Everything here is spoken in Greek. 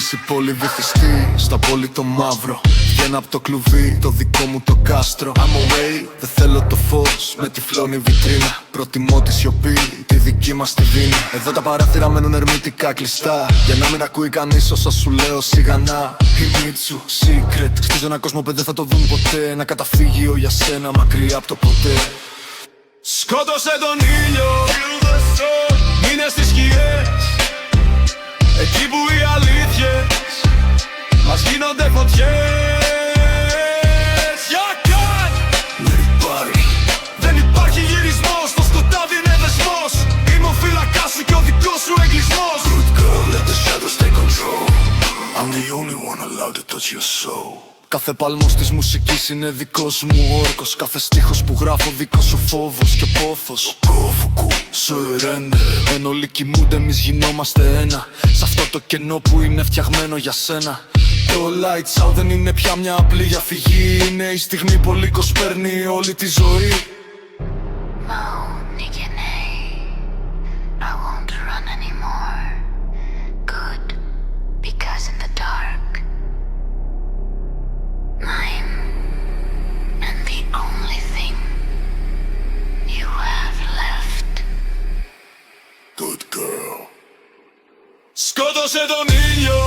πόλης η πόλη βυθιστή, στα πόλη το μαύρο. Βγαίνω απ' το κλουβί, το δικό μου το κάστρο. I'm away, δεν θέλω το φως, με τυφλώνει βιτρίνα. Προτιμώ τη σιωπή, τη δική μας τη δίνη. Εδώ τα παράθυρα μένουν ερμητικά κλειστά, για να μην ακούει κανείς όσα σου λέω σιγανά. Η Μίτσου, secret, χτίζω ένα κόσμο που δεν θα το δουν ποτέ. Ένα καταφύγιο για σένα, μακριά απ' το ποτέ. Σκότωσε τον ήλιο, μείνε στις σκιές, εκεί που οι αλήθειες μας γίνονται φωτιές. Για καν! Δεν υπάρχει γυρισμός, το σκοτάδι είναι δεσμός. Είμαι ο φύλακας σου και ο δικός σου εγκλισμός. Good girl, let the shadows take control. I'm the only one allowed to touch your soul. Κάθε παλμός της μουσικής είναι δικός μου όρκος. Κάθε στίχος που γράφω δικός σου φόβος και πόθος. Surrender. Εν όλοι κοιμούνται, εμείς γινόμαστε ένα. Σ' αυτό το κενό που είναι φτιαγμένο για σένα. Το lights out δεν είναι πια μια απλή διαφυγή. Είναι η στιγμή που λύκος παίρνει όλη τη ζωή. Good girl. Σκότωσε τον ήλιο,